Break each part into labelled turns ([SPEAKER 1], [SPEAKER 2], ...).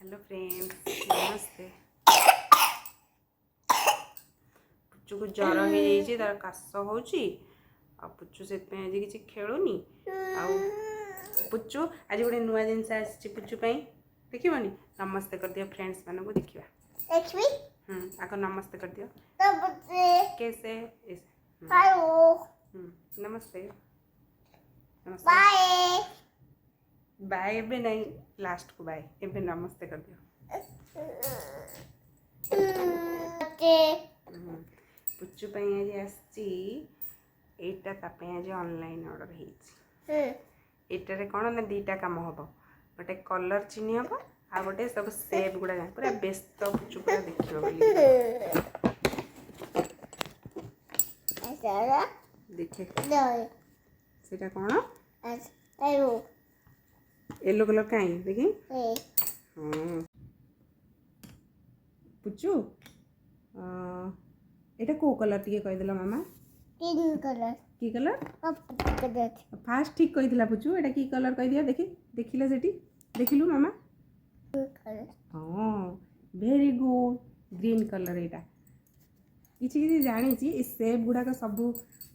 [SPEAKER 1] Hello friends नमस्ते। पुच्चू को जर हो जाइए तार काश हो पुच्चू से आज किसी खेलुनी पुच्चू आज गोटे नुआ जिनस आसी पुच्चू देखनी नमस्ते कर दियो फ्रेंड्स मान को देखा आग नमस्ते कर दियो कैसे नमस्ते नमस्ते बाय एबे नहीं लास्ट को बाय एबे नमस्ते कर दियो पुच्चू आज आसी एटा आज ऑनलाइन ऑर्डर होटारे कौन ना दीटा कम हम गोटे कलर चिन्ह हम आ गोटे सब सेप गुड़ा पूरा व्यस्त पुच्चू पूरा देखे सेटा कौन येलो कलर कहीं देखी पुच्चू एटा को कलर टी कहीदेल मामा की कलर फास्ट ठीक कही पुच्चू एटा की कलर कह दिया देखी देखिले सेठी देखिलु मामा हाँ वेरी गुड ग्रीन कलर एटा किसी किसी जानी सेप गुड़ाक सब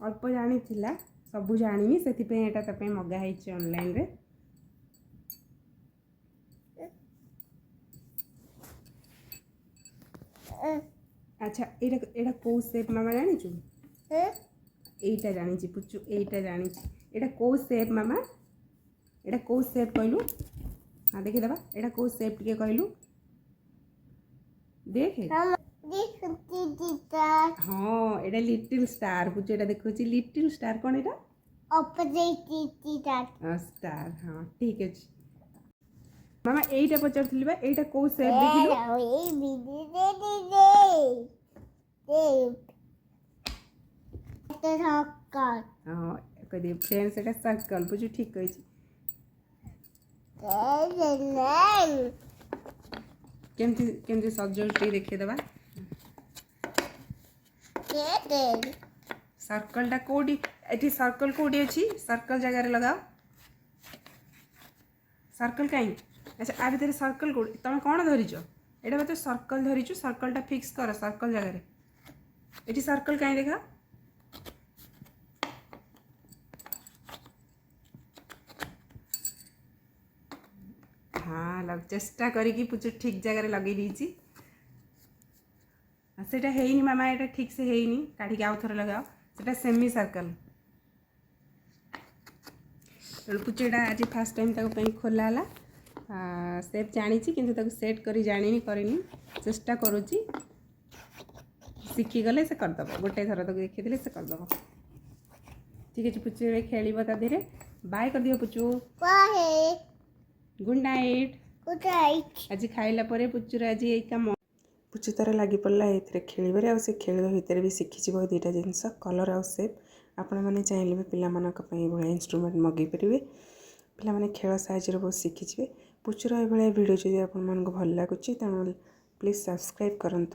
[SPEAKER 1] अल्प जानी सब जानी से मगाई ऑनलाइन रे अच्छा एटा को सेप मामा जानी छु एटा जानी पुच्चू एटा जानी एटा को सेप मामा एटा को सेप कहलु हाँ देखी दबा एटा को सेप टिके कहलु देख हाँ एटा लिटिल स्टार पुच्चू एटा देखो लिटिल स्टार कौन एटा स्टार हाँ ठीक है मामा एटा पचार बा एटा को सेप देखिलु हाँ कह फ्रेंड्स एटा सर्कल बुझु ठीक कही केमती केमती सजल टी देखिए दबा सर्कल टा कोडी एठी सर्कल कोडी अछि सर्कल जगह रे लगाओ सर्कल कहीं अच्छा आ भीतर सर्कल कोडी तुम कौन धरिछ एटा मते सर्कल धरिछु सर्कल टा फिक्स कर सर्कल जगह रे एठी सर्कल कहीं देखा हाँ लग चेष्टा करी पुच्चू ठीक जगह लगे दीची सेटा हेनी मामा एटा ठीक से हेनी काढ़ी आउ थोड़ा लगाओ सेटा सेमी सर्कल पुच्चू एटा आज फास्ट टाइम ताको खोला है सेप जानी कि सेट करी जानी करनी चेष्टा करुच्ची शिखीगले से करदेव गोटे थर तक देखी से करदेव ठीक है पुच्चू खेल धीरे बाय कर दियो पुच्चू गुड नाइट आज खाइला परे पुच्चूर आज यही कम पुच्चू तार लगी पड़ा ये खेल से खेल भितर भी शिखी दुईटा जिनस कलर आउ सेप आपण मैंने चाहिए भी पिला इंस्ट्रूमेंट मगे पारे पिला खेल साहय बहुत शिखी पुच्चूर ये भिडियो जब आप भल लगुच तेणु प्लीज सब्सक्राइब करूँ।